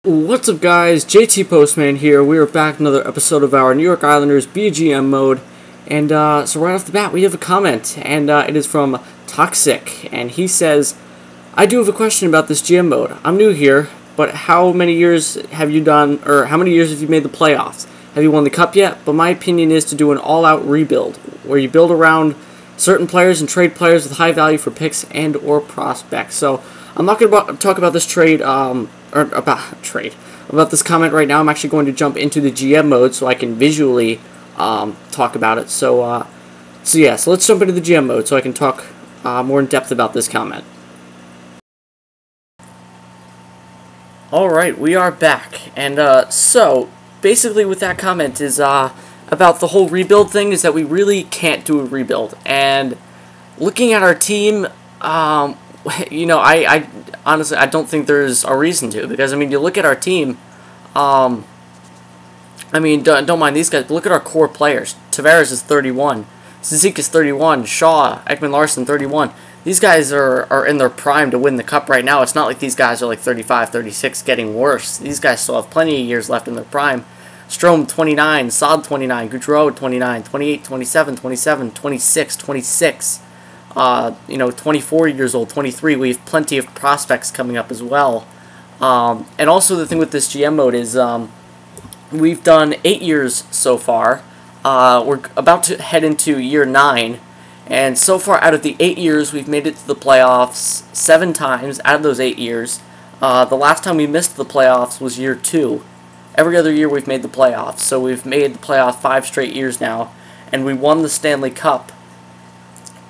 What's up, guys? JT Postman here. We are back another episode of our New York Islanders BGM mode, and so right off the bat we have a comment, and it is from Toxic, and he says, "I do have a question about this GM mode. I'm new here, but how many years have you done, or how many years have you made the playoffs? Have you won the cup yet? But my opinion is to do an all-out rebuild, where you build around certain players and trade players with high value for picks and or prospects." So I'm not going to talk about this trade, about this comment right now. I'm actually going to jump into the GM mode so I can visually talk about it. So let's jump into the GM mode so I can talk more in depth about this comment. Alright, we are back, and so basically with that comment is about the whole rebuild thing is that we really can't do a rebuild, and looking at our team, I honestly, I don't think there's a reason to, because, I mean, you look at our team, don't mind these guys, but look at our core players. Tavares is 31, Zizik is 31, Shaw, Ekman-Larsson, 31. These guys are in their prime to win the cup right now. It's not like these guys are like 35, 36, getting worse. These guys still have plenty of years left in their prime. Strome, 29, Saad, 29, Gaudreau, 29, 28, 27, 27, 26, 26. 24 years old, 23. We have plenty of prospects coming up as well. And also the thing with this GM mode is we've done 8 years so far. We're about to head into year 9. And so far out of the 8 years, we've made it to the playoffs 7 times out of those 8 years. The last time we missed the playoffs was year 2. Every other year we've made the playoffs. So we've made the playoffs 5 straight years now. And we won the Stanley Cup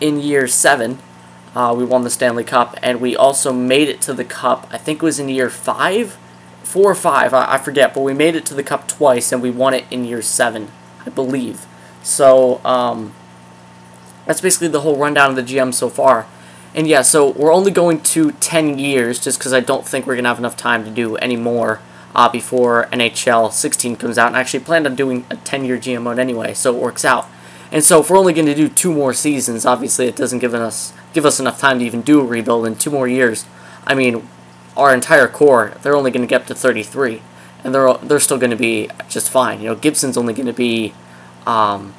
in year 7. We won the Stanley Cup, and we also made it to the Cup, I think it was in year 5? 4 or 5, I forget, but we made it to the Cup twice, and we won it in year 7, I believe. So, that's basically the whole rundown of the GM so far. And yeah, so we're only going to 10 years, just because I don't think we're going to have enough time to do any more before NHL 16 comes out, and I actually planned on doing a 10-year GM mode anyway, so it works out. And so if we're only going to do 2 more seasons, obviously it doesn't give us enough time to even do a rebuild in 2 more years. I mean, our entire core, they're only going to get up to 33, and they're still going to be just fine. Gibson's only going to be 31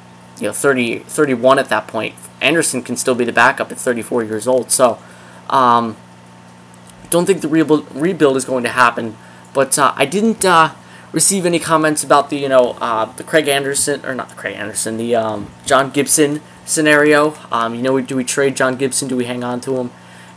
at that point. Anderson can still be the backup at 34 years old. So don't think the rebuild is going to happen. But I didn't receive any comments about the the John Gibson scenario. Do we trade John Gibson? Do we hang on to him?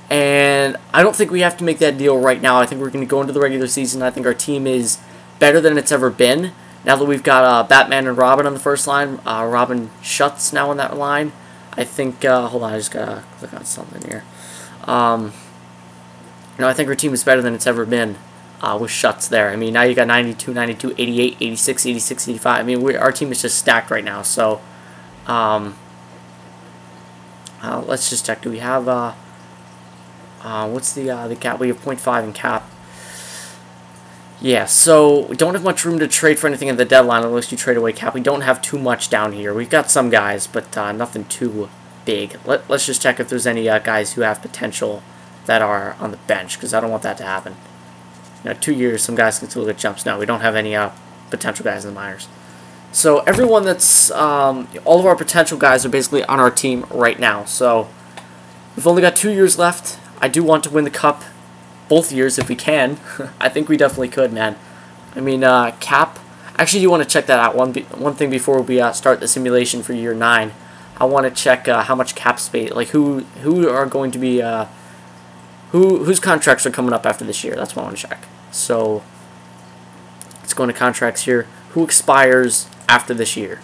And I don't think we have to make that deal right now. I think we're going to go into the regular season. I think our team is better than it's ever been. Now that we've got Batman and Robin on the first line, Robin Schutz now on that line. I think, hold on, I just got to click on something here. I think our team is better than it's ever been. With Schutz there. I mean, now you got 92, 92, 88, 86, 86, 85. I mean, our team is just stacked right now. So, let's just check. Do we have, what's the cap? We have 0.5 in cap. Yeah, so we don't have much room to trade for anything at the deadline unless you trade away cap. We don't have too much down here. We've got some guys, but nothing too big. Let's just check if there's any guys who have potential that are on the bench, because I don't want that to happen. 2 years, some guys can still get jumps. No, we don't have any potential guys in the minors. So everyone that's, all of our potential guys are basically on our team right now. So we've only got 2 years left. I do want to win the cup both years if we can. I think we definitely could, man. I mean, cap. Actually, you want to check that out. One thing before we start the simulation for year 9. I want to check how much cap space, like who are going to be, whose contracts are coming up after this year. That's what I want to check. So let's go into contracts here. Who expires after this year?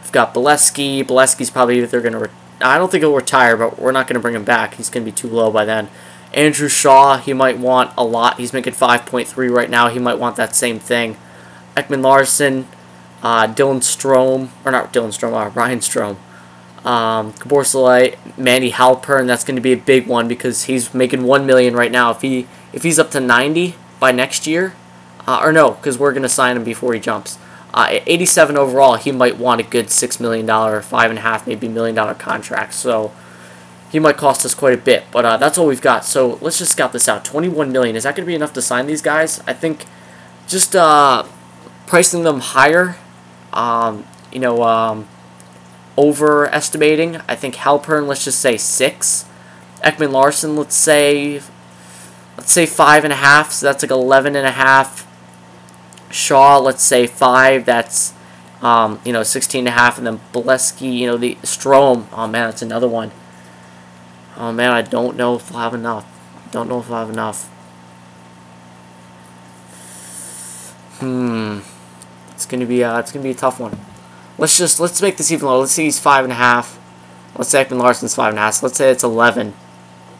We've got Bolesky. Bolesky's probably either going to... I don't think he'll retire, but we're not going to bring him back. He's going to be too low by then. Andrew Shaw, he might want a lot. He's making 5.3 right now. He might want that same thing. Ekman-Larsson, Dylan Strome, or not Dylan Strome, Ryan Strome. Borsalite, Manny Halpern, that's going to be a big one because he's making $1 million right now. If he's up to 90 by next year, or no, because we're going to sign him before he jumps. At 87 overall, he might want a good $6 million, $5.5 maybe $1 million contract. So he might cost us quite a bit, but that's all we've got. So let's just scout this out. $21 million, is that going to be enough to sign these guys? I think just pricing them higher. You know, overestimating. I think Halpern, let's just say 6. Ekman Larson, let's say 5.5. So that's like 11.5. Shaw, let's say 5. That's you know, 16.5, and then Bolesky, you know, the Strome. Oh man, that's another one. Oh man, I don't know if I'll have enough. Don't know if I'll have enough. It's gonna be a tough one. Let's make this even lower. Let's say he's 5.5. Let's say Ekman Larson's 5.5. So let's say it's 11.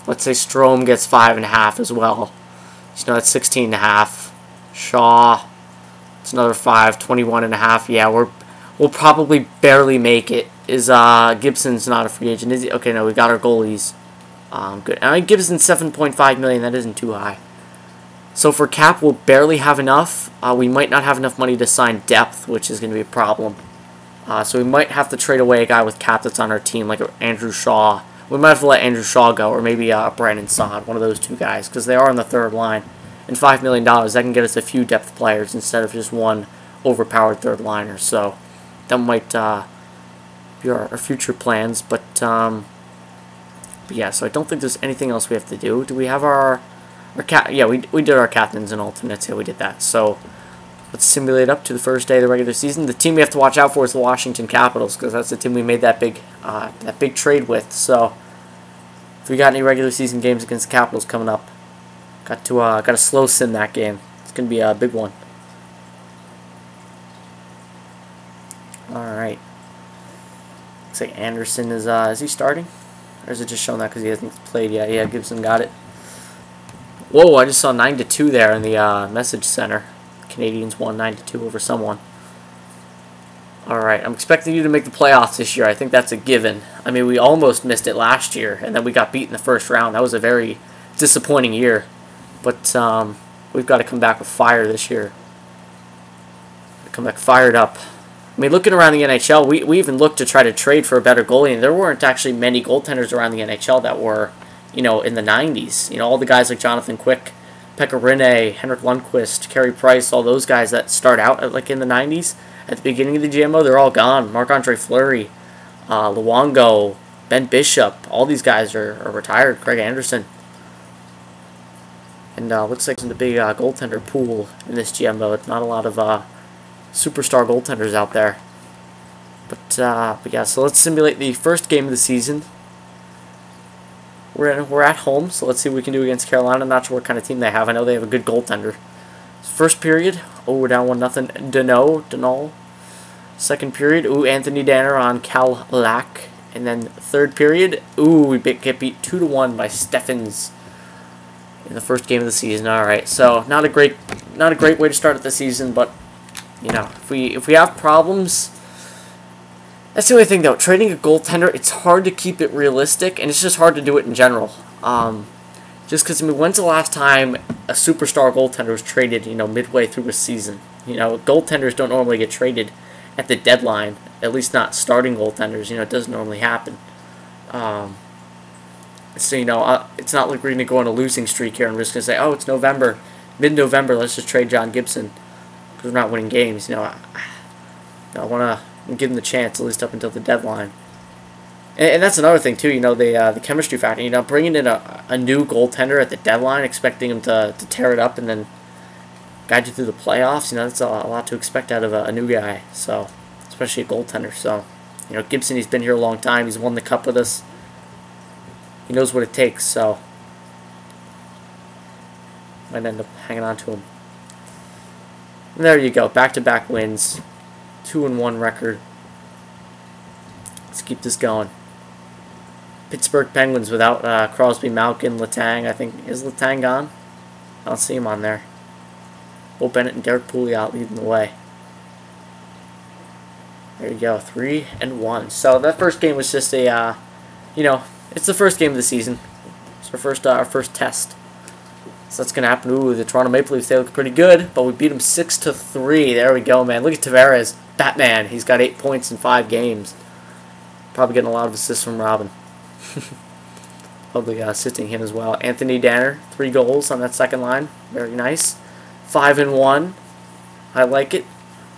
Let's say Strome gets 5.5 as well. You know, that's 16.5. Shaw, it's another 5. 21.5. Yeah, we'll probably barely make it. Is Gibson's not a free agent? Is he? Okay, no, we got our goalies. Good. I mean, Gibson's 7.5 million. That isn't too high. So for cap, we'll barely have enough. We might not have enough money to sign depth, which is going to be a problem. So we might have to trade away a guy with cap that's on our team, like Andrew Shaw. We might have to let Andrew Shaw go, or maybe Brandon Saad, one of those two guys, because they are on the third line. And $5 million, that can get us a few depth players instead of just one overpowered third liner. So that might be our future plans. But yeah, so I don't think there's anything else we have to do. Do we have our yeah, we did our captains and alternates. Yeah, we did that. So let's simulate up to the first day of the regular season. The team we have to watch out for is the Washington Capitals, because that's the team we made that big trade with. So if we got any regular season games against the Capitals coming up, got to slow sim that game. It's gonna be a big one. All right. Looks like Anderson is he starting, or is it just showing that because he hasn't played yet? Yeah, Gibson got it. Whoa! I just saw 9-2 there in the message center. Canadians won 9-2 over someone. Alright, I'm expecting you to make the playoffs this year. I think that's a given. I mean, we almost missed it last year, and then we got beat in the first round. That was a very disappointing year. But we've got to come back with fire this year. Come back fired up. I mean, looking around the NHL, we even looked to try to trade for a better goalie, and there weren't actually many goaltenders around the NHL that were, you know, in the 90s. You know, all the guys like Jonathan Quick, Pekka Rinne, Henrik Lundqvist, Carey Price, all those guys that start out like in the 90s, at the beginning of the GMO, they're all gone. Marc-Andre Fleury, Luongo, Ben Bishop, all these guys are retired. Craig Anderson. And looks like it's a big goaltender pool in this GMO. It's not a lot of superstar goaltenders out there. But yeah, so let's simulate the first game of the season. We're at home, so let's see what we can do against Carolina. I'm not sure what kind of team they have. I know they have a good goaltender. First period, oh, we're down 1-0. Denol. Second period, ooh, Anthony Danner on Cal Lack. And then third period, ooh, we get beat 2-1 by Steffens in the first game of the season. All right, so not a great way to start the season, but you know, if we have problems. That's the only thing, though. Trading a goaltender, it's hard to keep it realistic, and it's just hard to do it in general. Just because, I mean, when's the last time a superstar goaltender was traded, you know, midway through a season? You know, goaltenders don't normally get traded at the deadline, at least not starting goaltenders. You know, it doesn't normally happen. So, you know, it's not like we're going to go on a losing streak here and we're just going to say, oh, it's November, mid-November, let's just trade John Gibson because we're not winning games. You know, I want to give them the chance at least up until the deadline. And that's another thing too, you know, the chemistry factor. You know, bringing in a new goaltender at the deadline, expecting him to tear it up and then guide you through the playoffs. You know, that's a lot to expect out of a new guy. So, especially a goaltender. So, you know, Gibson, he's been here a long time. He's won the cup with us. He knows what it takes. So, might end up hanging on to him. And there you go, back-to-back wins. 2-1 record. Let's keep this going. Pittsburgh Penguins without Crosby, Malkin, Letang. I think, is Letang gone? I don't see him on there. Will Bennett and Derek Pouliot leading the way. There you go, 3-1. So that first game was just a, you know, it's the first game of the season. It's our first test. So that's going to happen. Ooh, the Toronto Maple Leafs, they look pretty good, but we beat them 6-3. There we go, man. Look at Tavares. Batman. He's got 8 points in 5 games. Probably getting a lot of assists from Robin. Probably assisting him as well. Anthony Danner, 3 goals on that second line. Very nice. 5-1. I like it.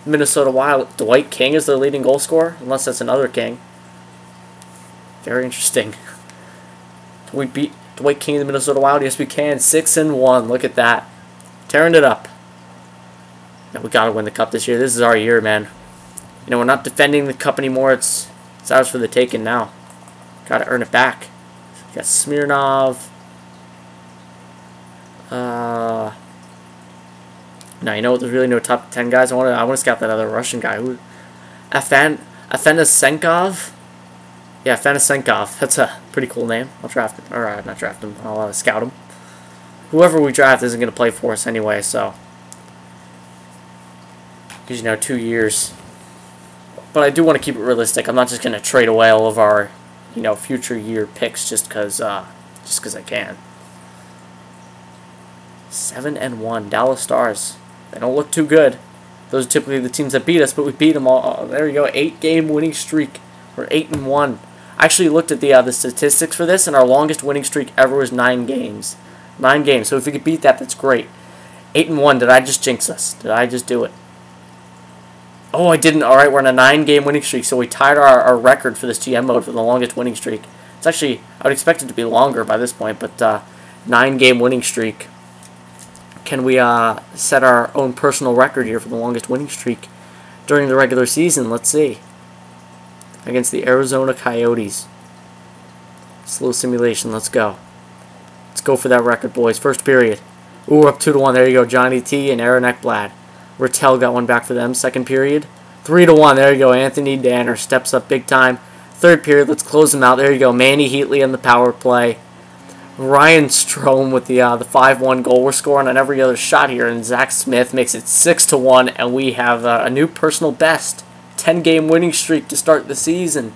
Minnesota Wild. Dwight King is their leading goal scorer, unless that's another King. Very interesting. Can we beat Dwight King of the Minnesota Wild? Yes, we can. 6-1. Look at that. Tearing it up. Now, we got to win the cup this year. This is our year, man. You know, we're not defending the cup anymore. It's ours for the taking now. Got to earn it back. We got Smirnov. Now, you know what? There's really no top 10 guys. I want to scout that other Russian guy. Who? Afanasenkov? Yeah, Afanasenkov. That's a pretty cool name. I'll draft him. Or, not draft him. I'll scout him. Whoever we draft isn't going to play for us anyway, so. Because, you know, 2 years. But I do want to keep it realistic. I'm not just going to trade away all of our, you know, future year picks just because I can. 7-1. Dallas Stars. They don't look too good. Those are typically the teams that beat us, but we beat them all. Oh, there you go. 8-game winning streak. We're 8-1. I actually looked at the statistics for this, and our longest winning streak ever was 9 games. 9 games. So if we could beat that, that's great. 8-1. Did I just jinx us? Did I just do it? Oh, I didn't. All right, we're on a 9-game winning streak, so we tied our record for this GM mode for the longest winning streak. It's actually, I would expect it to be longer by this point, but 9-game winning streak. Can we set our own personal record here for the longest winning streak during the regular season? Let's see. Against the Arizona Coyotes. Slow simulation. Let's go. Let's go for that record, boys. First period. Ooh, we're up 2-1. There you go. Johnny T and Aaron Ekblad. Rattel got one back for them. Second period. 3-1. There you go. Anthony Danner steps up big time. Third period. Let's close them out. There you go. Manny Heatley on the power play. Ryan Strome with the 5-1 goal. We're scoring on every other shot here, and Zach Smith makes it 6-1, and we have a new personal best. 10-game winning streak to start the season.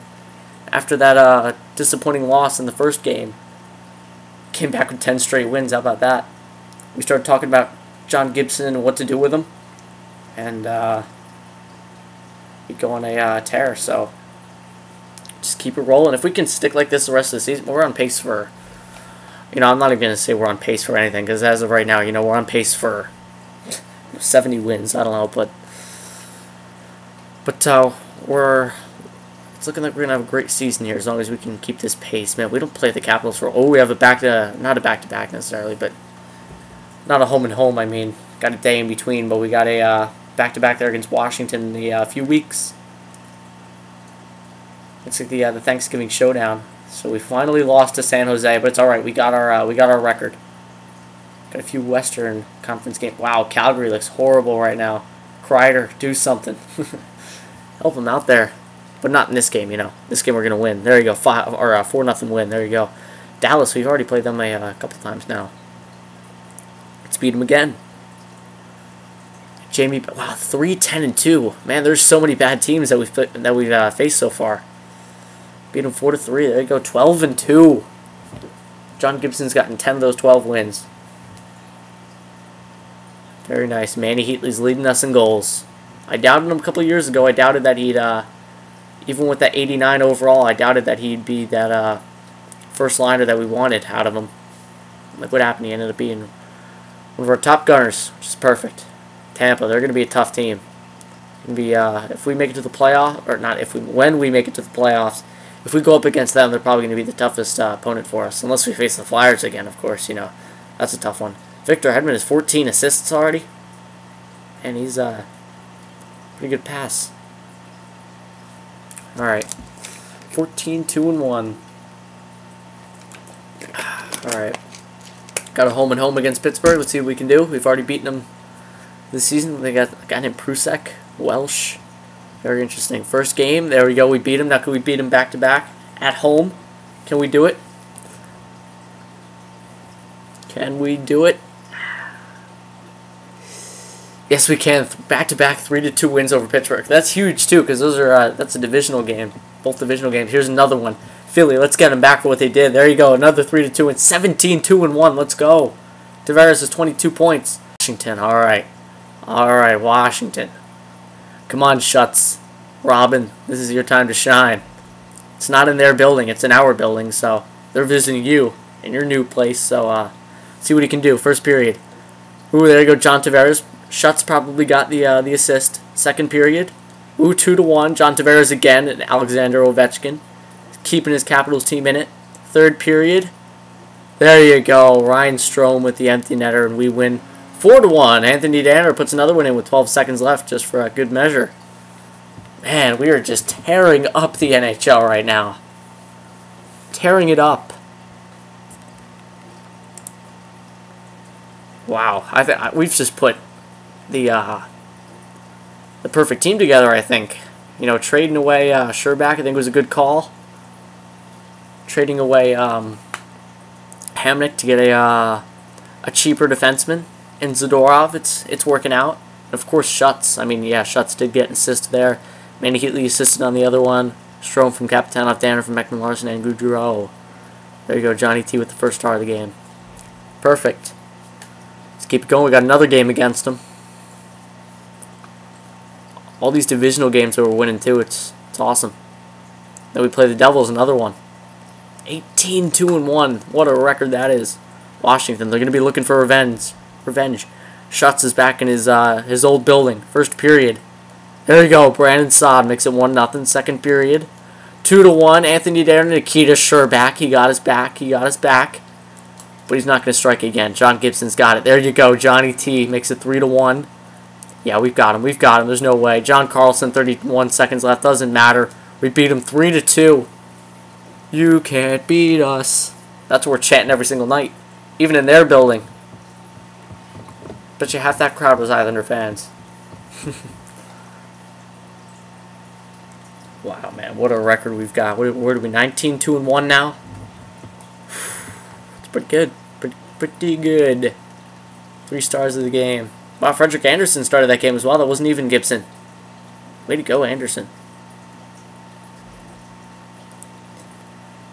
After that disappointing loss in the first game. Came back with 10 straight wins. How about that? We started talking about John Gibson and what to do with him. And we go on a tear, so just keep it rolling. If we can stick like this the rest of the season, we're on pace for, you know, I'm not even going to say we're on pace for anything, because as of right now, you know, we're on pace for 70 wins. I don't know, but it's looking like we're going to have a great season here as long as we can keep this pace. Man, we don't play the Capitals for, we have not a back-to-back necessarily, but not a home-and-home, I mean. Got a day in between, but we got a back-to-back there against Washington in a few weeks. Looks like the Thanksgiving showdown. So we finally lost to San Jose, but it's all right. We got our record. Got a few Western Conference games. Wow, Calgary looks horrible right now. Kreider, do something. Help them out there, but not in this game. You know, this game we're gonna win. There you go, 4-0 win. There you go. Dallas, we've already played them a couple times now. Let's beat them again. Jamie, wow, 3-10-2. Man, there's so many bad teams that we've faced so far. Beat them 4-3. There you go, 12-2. John Gibson's gotten 10 of those 12 wins. Very nice. Manny Heatley's leading us in goals. I doubted him a couple of years ago. I doubted that he'd, even with that 89 overall, I doubted that he'd be that first liner that we wanted out of him. Like what happened? He ended up being one of our top gunners, which is perfect. Tampa, they're going to be a tough team. Going to be if we make it to the playoff, or not if we, when we make it to the playoffs, if we go up against them, they're probably going to be the toughest opponent for us. Unless we face the Flyers again, of course. You know, that's a tough one. Victor Hedman has 14 assists already, and he's pretty good pass. All right, 14-2-1. All right, got a home and home against Pittsburgh. Let's see what we can do. We've already beaten them this season. They got a guy named Prusek, Welsh. Very interesting. First game, there we go. We beat him. Now can we beat him back to back at home? Can we do it? Can we do it? Yes, we can. Back-to-back 3-2 wins over Pittsburgh. That's huge, too, because those are that's a divisional game. Both divisional games. Here's another one. Philly, let's get them back for what they did. There you go. Another 3-2 and 17-2-1. Let's go. Tavares has 22 points. Washington, all right. All right, Washington. Come on, Schuts. Robin, this is your time to shine. It's not in their building. It's in our building, so they're visiting you in your new place. So see what he can do. First period. Ooh, there you go, John Tavares. Schutz probably got the assist. Second period. Ooh, 2-1. John Tavares again and Alexander Ovechkin. Keeping his Capitals team in it. Third period. There you go. Ryan Strome with the empty netter, and we win 4-1. Anthony Danner puts another one in with 12 seconds left just for a good measure. Man, we are just tearing up the NHL right now. Tearing it up. Wow, we've just put the perfect team together, I think. You know, trading away Sherback, I think was a good call. Trading away Hamnick to get a cheaper defenseman in Zadorov, it's working out. And of course, Schutz. I mean, yeah, Schutz did get an assist there. Manny Heatley assisted on the other one. Strome from Kapitanov, Danner from Ekman Larson, and Gaudreau. There you go, Johnny T with the first star of the game. Perfect. Let's keep it going. We got another game against them. All these divisional games that we're winning too. It's awesome. Then we play the Devils, another one. 18-2-1. What a record that is. Washington, they're going to be looking for revenge. Schutz is back in his old building. First period. There you go. Brandon Saad makes it 1-0. Second period. 2-1. Anthony Danner, Nikita Sherback. He got us back. But he's not going to strike again. John Gibson's got it. There you go. Johnny T makes it 3-1. Yeah, we've got him. There's no way. John Carlson, 31 seconds left. Doesn't matter. We beat him 3-2. You can't beat us. That's what we're chanting every single night. Even in their building. Bet you half that crowd was Islander fans. Wow, man. What a record we've got. Where are we? 19-2-1 now? It's pretty good. Pretty good. 3 stars of the game. Wow, Frederick Anderson started that game as well. That wasn't even Gibson. Way to go, Anderson.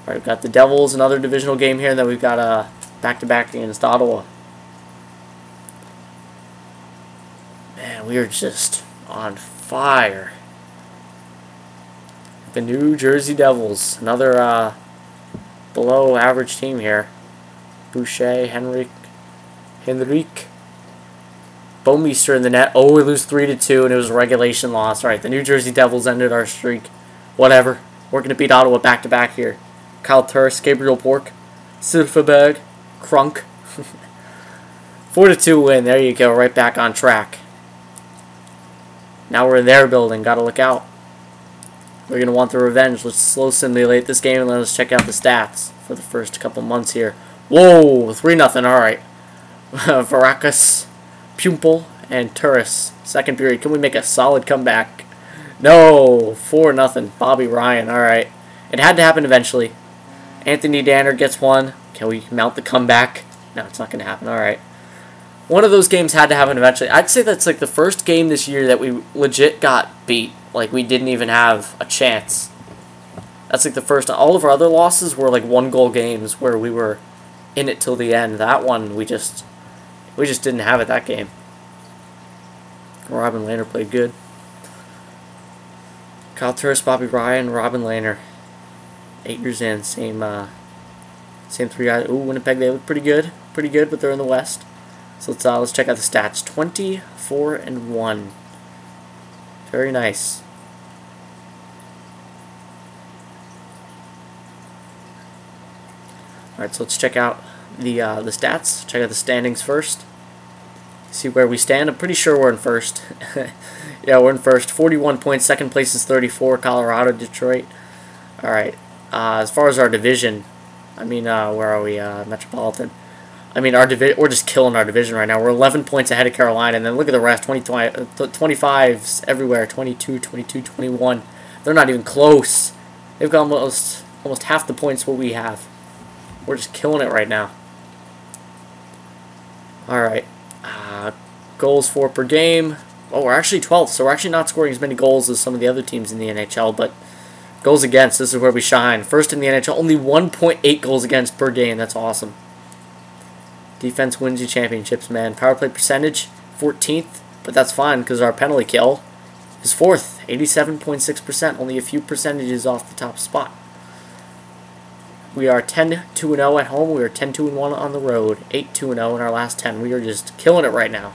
Alright, we've got the Devils, another divisional game here, and then we've got a back-to-back against Ottawa. Man, we are just on fire. The New Jersey Devils, another below-average team here. Boucher, Henrique, Bouwmeester in the net. Oh, we lose 3-2, and it was a regulation loss. All right, the New Jersey Devils ended our streak. Whatever. We're going to beat Ottawa back-to-back here. Kyle Turris, Gabriel Bork, Silverberg, Krunk. 4-2 win. There you go. Right back on track. Now we're in their building. Got to look out. We're going to want the revenge. Let's slow simulate this game and let us check out the stats for the first couple months here. Whoa, 3-0. All right. Varakas, Pumple, and Turris. Second period. Can we make a solid comeback? No. 4-0. Bobby Ryan. All right. It had to happen eventually. Anthony Danner gets one. Can we mount the comeback? No, it's not going to happen. All right. One of those games had to happen eventually. I'd say that's like the first game this year that we legit got beat. Like, we didn't even have a chance. That's like the first. All of our other losses were like 1-goal games where we were in it till the end. That one, we just didn't have it that game. Robin Lehner played good. Kyle Turris, Bobby Ryan, Robin Lehner. 8 years in, same 3 guys. Ooh, Winnipeg, they look pretty good, but they're in the West. So let's check out the stats. 24-1. Very nice. All right, so let's check out the stats. Check out the standings first. See where we stand. I'm pretty sure we're in first. Yeah, we're in first. 41 points. Second place is 34. Colorado, Detroit. All right. As far as our division, I mean, where are we? Metropolitan. I mean, we're just killing our division right now. We're 11 points ahead of Carolina, and then look at the rest. 25s everywhere. 22, 22, 21. They're not even close. They've got almost half the points what we have. We're just killing it right now. All right. Goals for per game. Oh, we're actually 12th, so we're actually not scoring as many goals as some of the other teams in the NHL, but goals against, this is where we shine. First in the NHL, only 1.8 goals against per game. That's awesome. Defense wins you championships, man. Power play percentage, 14th, but that's fine because our penalty kill is 4th, 87.6%, only a few percentages off the top spot. We are 10-2-0 at home. We are 10-2-1 on the road, 8-2-0 in our last 10. We are just killing it right now.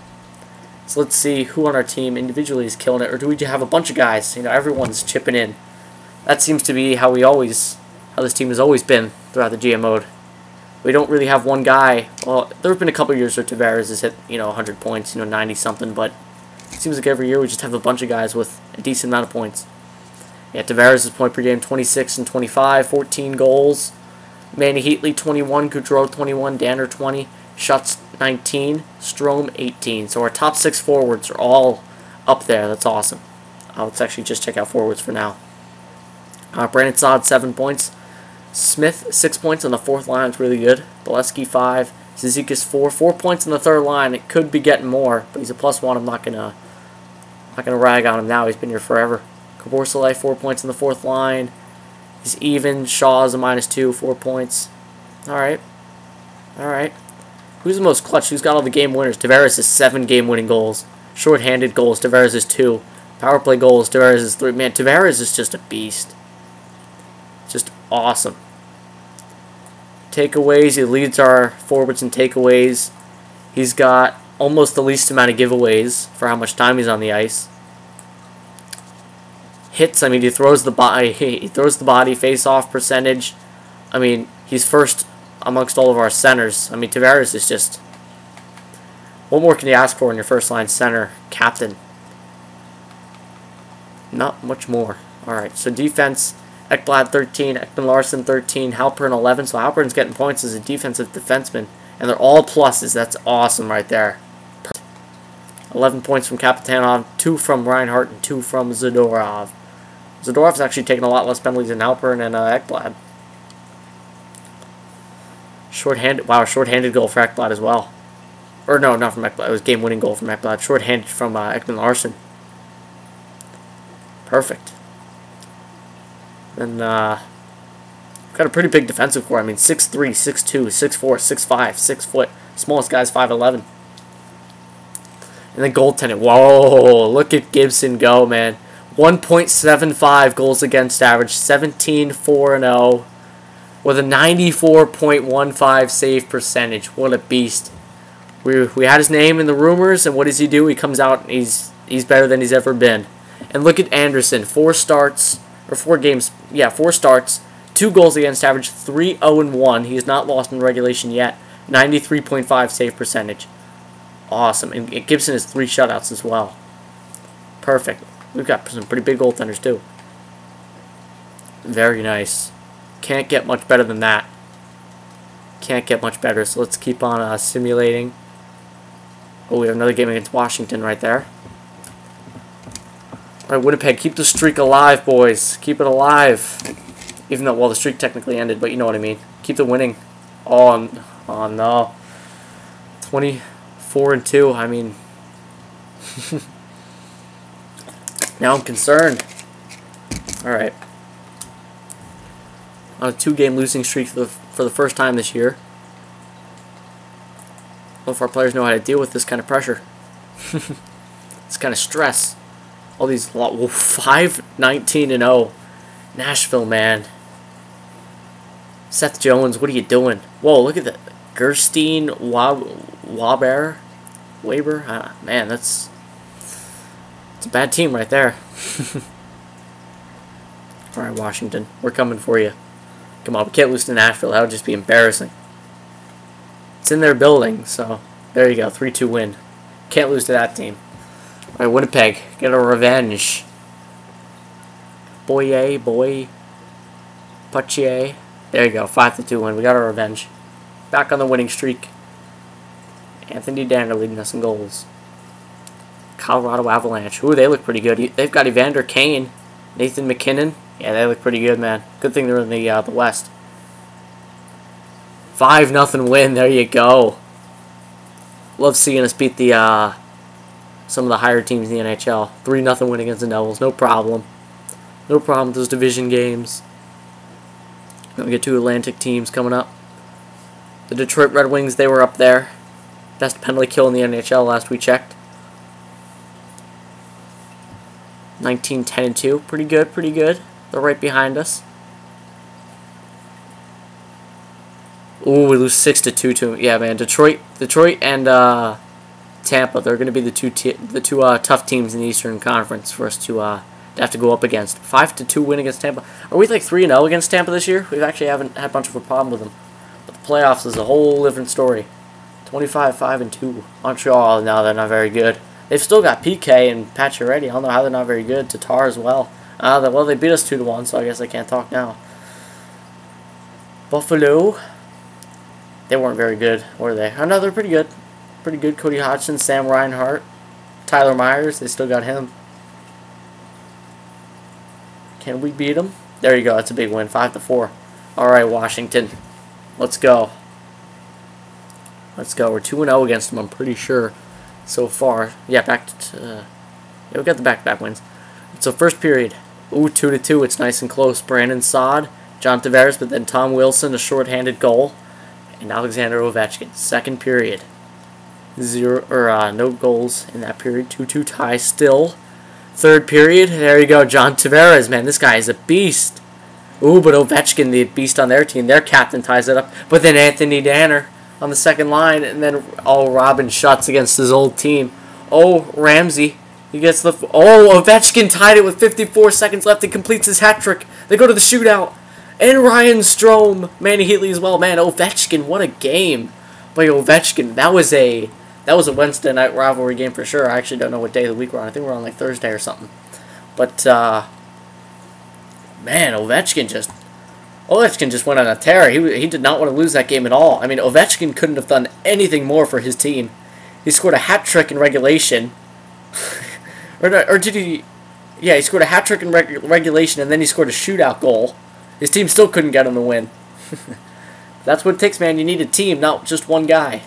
So let's see who on our team individually is killing it, or do we have a bunch of guys? You know, everyone's chipping in. That seems to be how this team has always been throughout the GM mode. We don't really have one guy. Well, there have been a couple of years where Tavares has hit, 100 points, 90 something, but it seems like every year we just have a bunch of guys with a decent amount of points. Yeah, Tavares' point per game 26 and 25, 14 goals. Manny Heatley 21, Goudreau 21, Danner 20, Schutz 19, Strome 18. So our top 6 forwards are all up there. That's awesome. Let's actually just check out forwards for now. Brandon Saad 7 points. Smith 6 points on the 4th line. It's really good. Bolesky 5. Zizekas 4. 4 points on the 3rd line. It could be getting more, but he's a +1. I'm not gonna rag on him now. He's been here forever. Kaborsalai 4 points on the 4th line. He's even. Shaw's a -2, 4 points. Alright. Alright. Who's the most clutch? Who's got all the game winners? Tavares is 7 game-winning goals. Short-handed goals, Tavares is 2. Power play goals, Tavares is 3. Man, Tavares is just a beast. Just awesome. Takeaways, he leads our forwards in takeaways. He's got almost the least amount of giveaways for how much time he's on the ice. Hits, I mean, he throws the body, face-off percentage. I mean, he's first amongst all of our centers. I mean, Tavares is just... What more can you ask for in your first-line center captain? Not much more. Alright, so defense, Ekblad 13, Ekman Larson 13, Halpern 11. So Halpern's getting points as a defensive defenseman. And they're all pluses. That's awesome right there. 11 points from Kapitanov, 2 from Reinhardt, and 2 from Zadorov. Zadorov's actually taken a lot less penalties than Halpern and Ekblad. Short-handed goal for Ekblad as well. Or no, not from Ekblad. It was game-winning goal from Ekblad. Short-handed from Ekman Larson. Perfect. Then we've got a pretty big defensive core. I mean, 6'3", 6'2", 6'4", 6'5", 6 foot. Smallest guy's 5'11". And then goaltending. Whoa, look at Gibson go, man. 1.75 goals against average, 17-4-0, with a 94.15 save percentage. What a beast. We had his name in the rumors, and what does he do? He comes out and he's better than he's ever been. And look at Anderson, 4 starts, 4 starts, 2 goals against average, 3-0-1. He has not lost in regulation yet. 93.5 save percentage. Awesome. And Gibson has 3 shutouts as well. Perfect. We've got some pretty big goaltenders too. Very nice. Can't get much better than that. Can't get much better. So let's keep on simulating. Oh, we have another game against Washington right there. Alright, Winnipeg, keep the streak alive, boys. Keep it alive. Even though, well, the streak technically ended, but you know what I mean. Keep the winning. Oh no. 24-2, I mean... Now I'm concerned. Alright. On a 2-game losing streak for the first time this year. I don't know if our players know how to deal with this kind of pressure. This kind of stress. All these 5-19-0. Nashville, man. Seth Jones, what are you doing? Whoa, look at that. Gerstein, Waber. Man, it's a bad team right there. Alright, Washington. We're coming for you. Come on, we can't lose to Nashville. That would just be embarrassing. It's in their building, so there you go. 3-2 win. Can't lose to that team. Alright, Winnipeg. Get a revenge. Boye. Pachier. There you go. 5-2 win. We got our revenge. Back on the winning streak. Anthony Danner leading us in goals. Colorado Avalanche. Ooh, they look pretty good. They've got Evander Kane, Nathan McKinnon. Yeah, they look pretty good, man. Good thing they're in the West. 5-0 win. There you go. Love seeing us beat the some of the higher teams in the NHL. 3-0 win against the Devils. No problem. No problem with those division games. Then we get 2 Atlantic teams coming up. The Detroit Red Wings, they were up there. Best penalty kill in the NHL last we checked. 19-10-2. Pretty good, pretty good. They're right behind us. Ooh, we lose 6-2 to them. Yeah, man. Detroit and Tampa. They're going to be the two tough teams in the Eastern Conference for us to have to go up against. 5-2 win against Tampa. Are we like 3-0 against Tampa this year? We actually haven't had much of a problem with them. But the playoffs is a whole different story. 25-5-2. Montreal, no, they're not very good. They've still got PK and Pacioretty. I don't know how they're not very good. Tatar as well. Well, they beat us 2-1, so I guess I can't talk now. Buffalo. They weren't very good, were they? Oh, no, they're pretty good. Pretty good. Cody Hodgson, Sam Reinhart, Tyler Myers. They still got him. Can we beat them? There you go. That's a big win. 5-4. All right, Washington. Let's go. Let's go. We're 2-0 against them, I'm pretty sure, so far. Yeah, yeah, we got the back-to-back wins. So first period. Ooh, 2-2. It's nice and close. Brandon Saad, John Tavares, but then Tom Wilson, a short-handed goal, and Alexander Ovechkin. Second period. No goals in that period. 2-2 tie still. Third period. There you go. John Tavares, man. This guy is a beast. Ooh, but Ovechkin, the beast on their team, their captain ties it up. But then Anthony Danner on the second line, and then Robin Schutz against his old team. Ramsey. He gets the... Ovechkin tied it with 54 seconds left and completes his hat trick. They go to the shootout. And Ryan Strome. Manny Heatley as well. Man, Ovechkin, what a game by Ovechkin. That was a Wednesday night rivalry game for sure. I actually don't know what day of the week we're on. I think we're on like Thursday or something. But, man, Ovechkin just went on a tear. He did not want to lose that game at all. I mean, Ovechkin couldn't have done anything more for his team. He scored a hat trick in regulation. or did he... Yeah, he scored a hat trick in regulation, and then he scored a shootout goal. His team still couldn't get him to win. That's what it takes, man. You need a team, not just one guy.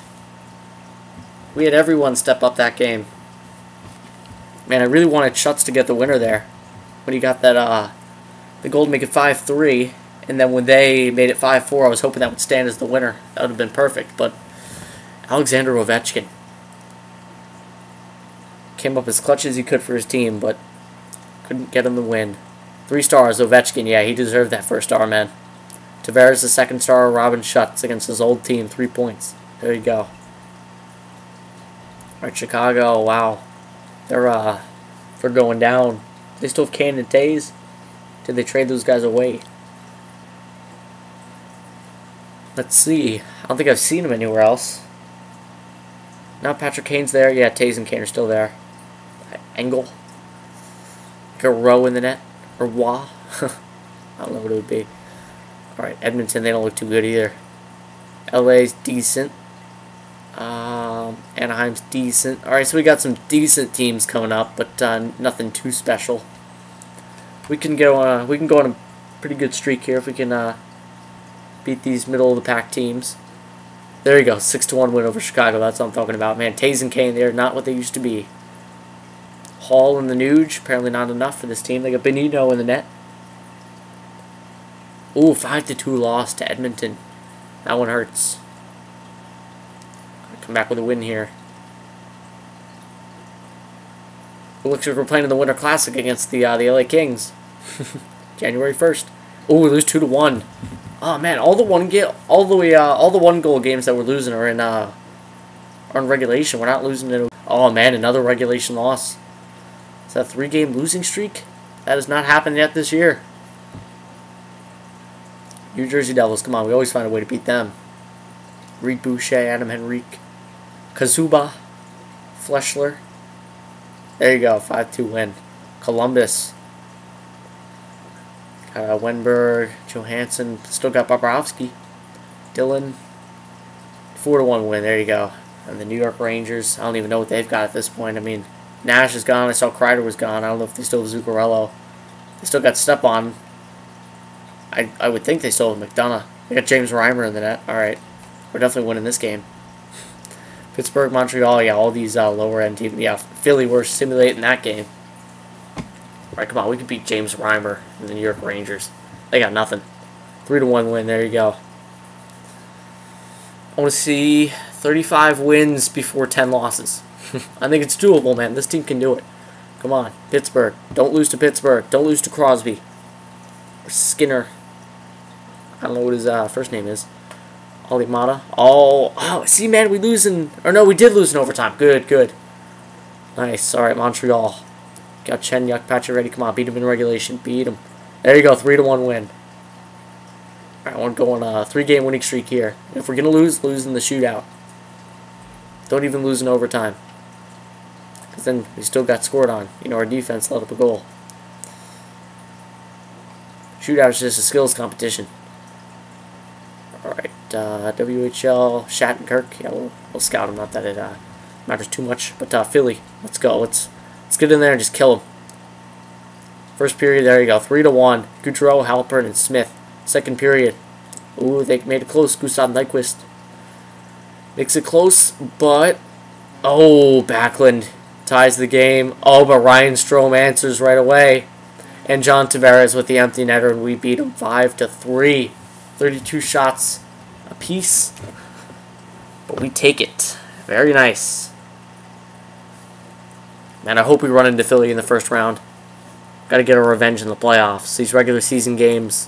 We had everyone step up that game. Man, I really wanted Schutz to get the winner there. When he got that, the goal to make it 5-3, and then when they made it 5-4, I was hoping that would stand as the winner. That would have been perfect, but Alexander Ovechkin came up as clutch as he could for his team, but couldn't get him the win. 3 stars, Ovechkin. Yeah, he deserved that first star, man. Tavares, the second star. Robin Schutz against his old team. 3 points. There you go. Alright, Chicago. Wow. They're going down. They still have Kane and Taze. Did they trade those guys away? Let's see. I don't think I've seen him anywhere else. Now Patrick Kane's there. Yeah, Taze and Kane are still there. Engel. Like a row in the net. Or Wah. I don't know what it would be. Alright, Edmonton, they don't look too good either. LA's decent. Anaheim's decent. Alright, so we got some decent teams coming up, but nothing too special. We can go on a pretty good streak here if we can beat these middle of the pack teams. There you go, 6-1 win over Chicago. That's what I'm talking about, man. Taze and Kane, they're not what they used to be. Hall and the Nuge, apparently not enough for this team. They got Benito in the net. Ooh, 5-2 loss to Edmonton. That one hurts. Come back with a win here. It looks like we're playing in the Winter Classic against the LA Kings. January 1st. Ooh, we lose 2-1. Oh man, all the one goal games that we're losing are in regulation. We're not losing it. Oh man, another regulation loss. Is that a 3-game losing streak? That has not happened yet this year. New Jersey Devils, come on, we always find a way to beat them. Reed Boucher, Adam Henrique, Kazuba, Fleshler. There you go, 5-2 win. Columbus. Wenberg, Johansson, still got Bobrovsky. Dylan. 4-1 win, there you go. And the New York Rangers, I don't even know what they've got at this point. I mean, Nash is gone, I saw Kreider was gone. I don't know if they still have Zuccarello. They still got Stepan. I would think they still have McDonough. They got James Reimer in the net. Alright, we're definitely winning this game. Pittsburgh, Montreal, yeah, all these lower-end teams. Yeah, Philly, we're simulating that game. Alright, come on, we could beat James Reimer and the New York Rangers. They got nothing. 3-1 win, there you go. I want to see 35 wins before 10 losses. I think it's doable, man. This team can do it. Come on, Pittsburgh. Don't lose to Pittsburgh. Don't lose to Crosby. Or Skinner. I don't know what his first name is. Alimata. Oh, see, man, we losing. Or no, we did lose in overtime. Good, good. Nice. All right, Montreal. Got Chen Yukpacha ready. Come on, beat him in regulation. Beat him. There you go, 3-1 win. All right, we're going a 3-game winning streak here. If we're gonna lose in the shootout. Don't even lose in overtime. Because then we still got scored on. You know, our defense let up a goal. Shootout is just a skills competition. Alright, WHL, Shattenkirk. Yeah, we'll scout him. Not that it matters too much. But Philly, let's go. Let's get in there and just kill him. First period, there you go. 3-1. Goudreau, Halpern, and Smith. Second period. Ooh, they made it close. Gustav Nyquist makes it close, but oh, Backlund ties the game. Oh, but Ryan Strome answers right away. And John Tavares with the empty netter, and we beat him 5-3. 32 shots apiece. But we take it. Very nice. Man, I hope we run into Philly in the first round. Got to get our revenge in the playoffs. These regular season games,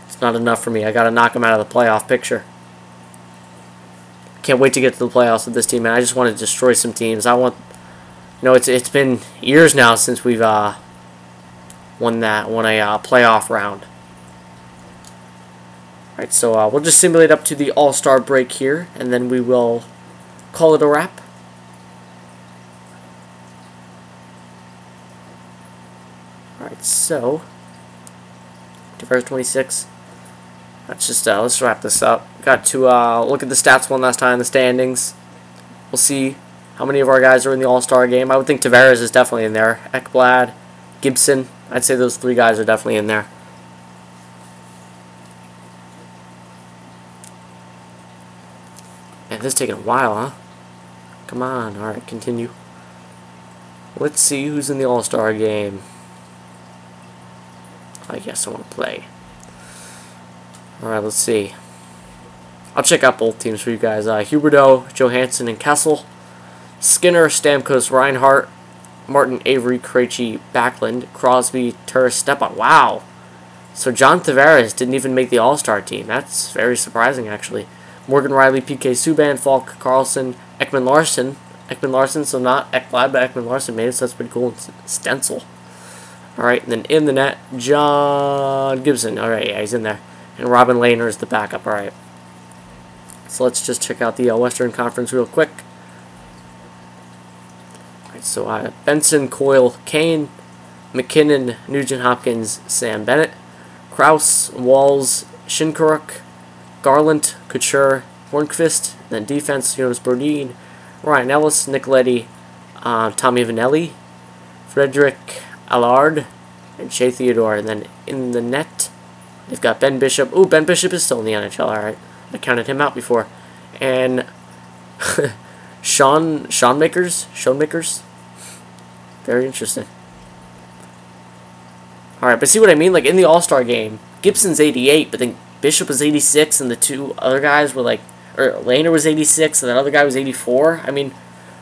it's not enough for me. I got to knock them out of the playoff picture. Can't wait to get to the playoffs with this team, man. I just want to destroy some teams. I want, you know, it's been years now since we've won a playoff round. All right, so we'll just simulate up to the All-Star break here, and then we will call it a wrap. All right, so Tavares 26. Let's wrap this up. Got to look at the stats one last time, the standings. We'll see how many of our guys are in the All-Star game. I would think Tavares is definitely in there. Ekblad, Gibson. I'd say those 3 guys are definitely in there. Man, this is taking a while, huh? Come on. All right, continue. Let's see who's in the All-Star game. I guess I want to play. Alright, let's see. I'll check out both teams for you guys. Huberdeau, Johansson, and Kessel. Skinner, Stamkos, Reinhardt, Martin, Avery, Krejci, Backlund, Crosby, Turris, Stepan. Wow! So John Tavares didn't even make the All-Star team. That's very surprising, actually. Morgan Riley, PK Subban, Falk, Carlson, Ekman Larson, so not Ekblad, but Ekman Larson made it, so that's pretty cool. Stencil. Alright, and then in the net, John Gibson. Alright, yeah, he's in there. And Robin Lehner is the backup. Alright. So let's just check out the Western Conference real quick. Alright, so Benson, Coyle, Kane, McKinnon, Nugent Hopkins, Sam Bennett, Krause, Walls, Shinkaruk, Garland, Couture, Hornqvist. Then defense, Jonas Brodin, Ryan Ellis, Nicoletti, Tommy Vanelli, Frederick Allard, and Shea Theodore. And then in the net, they've got Ben Bishop. Ooh, Ben Bishop is still in the NHL. Alright. I counted him out before. And Schoenmakers. Very interesting. Alright, but see what I mean? Like, in the All-Star game, Gibson's 88, but then Bishop was 86, and the 2 other guys were like, or Lehner was 86, and the other guy was 84. I mean,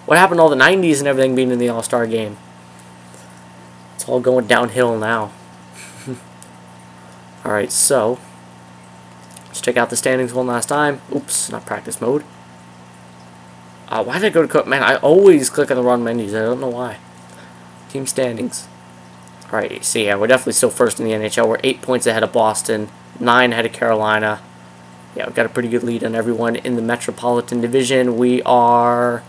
what happened to all the 90s and everything being in the All-Star game? It's all going downhill now. Alright, so let's check out the standings one last time. Oops, not practice mode. Why did I go to... Man, I always click on the wrong menus. I don't know why. Team standings. Alright, so yeah, we're definitely still first in the NHL. We're 8 points ahead of Boston, 9 ahead of Carolina. Yeah, we've got a pretty good lead on everyone in the Metropolitan Division. We are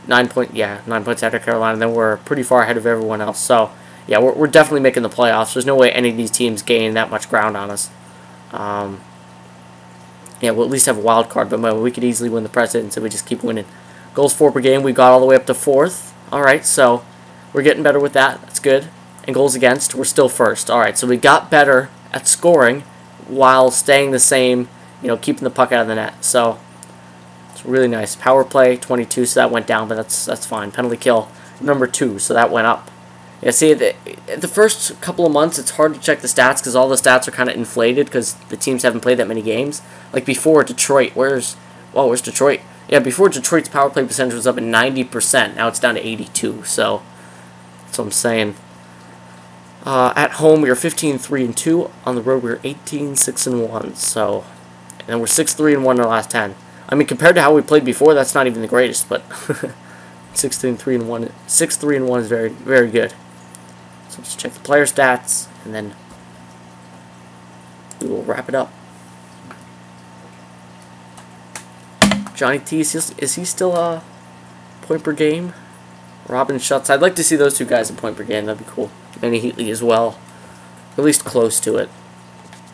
9 points ahead of Carolina. Then we're pretty far ahead of everyone else. So, yeah, we're definitely making the playoffs. There's no way any of these teams gain that much ground on us. Yeah, we'll at least have a wild card, but we could easily win the Presidents if we just keep winning. Goals for per game, we got all the way up to 4th. Alright, so we're getting better with that. That's good. And goals against, we're still first. Alright, so we got better at scoring while staying the same, you know, keeping the puck out of the net. So it's really nice. Power play, 22, so that went down, but that's fine. Penalty kill, number 2, so that went up. Yeah, see, the first couple of months, it's hard to check the stats because all the stats are kind of inflated because the teams haven't played that many games. Like before, Detroit, where's Detroit? Yeah, before Detroit's power play percentage was up at 90%. Now it's down to 82, so that's what I'm saying. At home, we are 15-3-2. On the road, we are 18-6-1. So And then we're 6-3-1 in our last 10. I mean, compared to how we played before, that's not even the greatest, but 6-3-1, 6-3-1 is very, very good. So let's check the player stats, and then we will wrap it up. Johnny T, is he still point per game? Robin Schutz, I'd like to see those two guys in point per game. That'd be cool. Manny Heatley as well, at least close to it.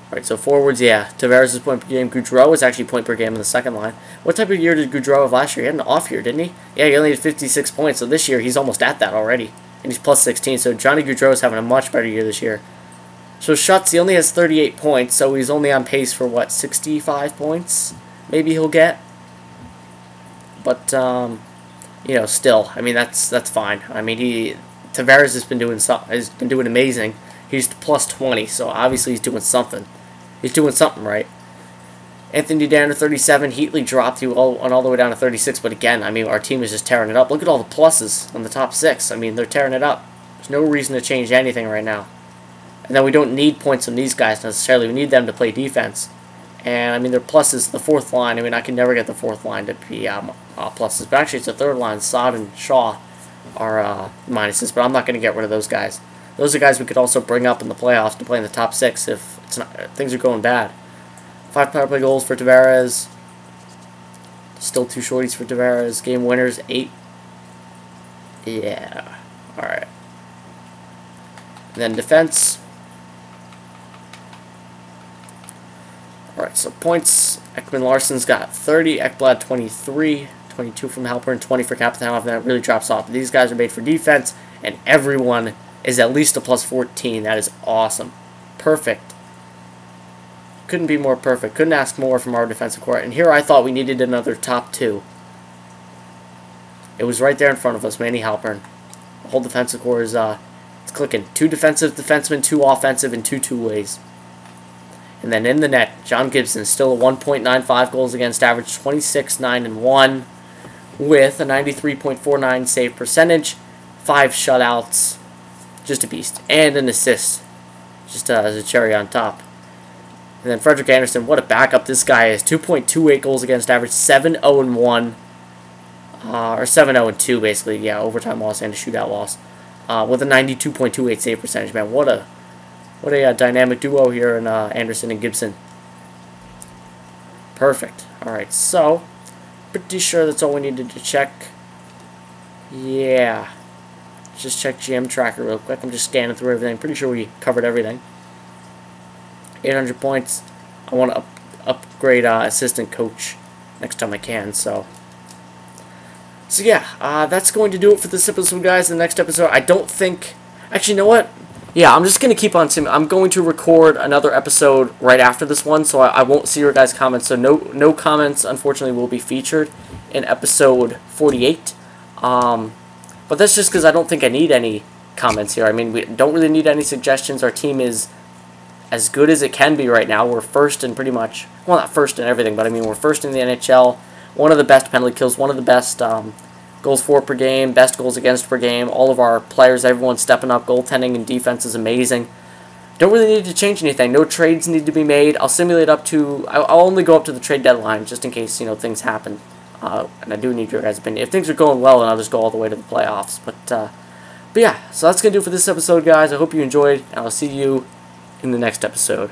Alright, so forwards, yeah. Tavares is point per game. Goudreau is actually point per game in the second line. What type of year did Goudreau have last year? He had an off year, didn't he? Yeah, he only had 56 points, so this year he's almost at that already. And he's plus 16, so Johnny Goudreau is having a much better year this year. So Schutz, he only has 38 points, so he's only on pace for, what, 65 points? Maybe he'll get? But, you know, still, I mean, that's fine. I mean, Tavares has been doing amazing. He's plus 20, so obviously he's doing something. He's doing something right. Anthony down to 37. Heatley dropped all the way down to 36. But again, I mean, our team is just tearing it up. Look at all the pluses on the top 6. I mean, they're tearing it up. There's no reason to change anything right now. And then we don't need points from these guys necessarily. We need them to play defense. And, I mean, their pluses, the fourth line. I mean, I can never get the fourth line to be pluses. But actually, it's the third line. Saad and Shaw are minuses. But I'm not going to get rid of those guys. Those are guys we could also bring up in the playoffs to play in the top 6 if things are going bad. 5 power play goals for Tavares. Still 2 shorties for Tavares. Game winners, 8. Yeah. Alright. Then defense. Alright, so points. Ekman Larsson's got 30. Ekblad 23. 22 from Halpern. 20 for Kapithanov. That really drops off. These guys are made for defense, and everyone is at least a plus 14. That is awesome. Perfect. Couldn't be more perfect. Couldn't ask more from our defensive core. And here I thought we needed another top 2. It was right there in front of us, Manny Halpern. The whole defensive core is it's clicking. 2 defensive defensemen, 2 offensive, and 2 two-ways. And then in the net, John Gibson, still a 1.95 goals against average, 26-9-1, with a 93.49 save percentage, 5 shutouts. Just a beast. And an assist. Just as a cherry on top. And then Frederick Anderson, what a backup this guy is. 2.28 goals against average, 7-0-1. Or 7-0-2, basically. Yeah, overtime loss and a shootout loss. With a 92.28 save percentage, man. What a dynamic duo here in Anderson and Gibson. Perfect. Alright, so, pretty sure that's all we needed to check. Yeah. Just check GM tracker real quick. I'm just scanning through everything. Pretty sure we covered everything. 800 points. I want to upgrade assistant coach next time I can. So yeah, that's going to do it for this episode, guys. In the next episode, I don't think. Actually, you know what? Yeah, I'm just going to keep on sim. I'm going to record another episode right after this one, so I won't see your guys' comments. So no comments, unfortunately, will be featured in episode 48. But that's just because I don't think I need any comments here. I mean, we don't really need any suggestions. Our team is as good as it can be right now. We're first in pretty much, well, not first in everything, but I mean, we're first in the NHL. One of the best penalty kills, one of the best goals for per game, best goals against per game. All of our players, everyone's stepping up. Goaltending and defense is amazing. Don't really need to change anything. No trades need to be made. I'll simulate up to, I'll only go up to the trade deadline just in case, you know, things happen. And I do need your guys' opinion. If things are going well, then I'll just go all the way to the playoffs. But yeah, so that's going to do it for this episode, guys. I hope you enjoyed, and I'll see you in the next episode.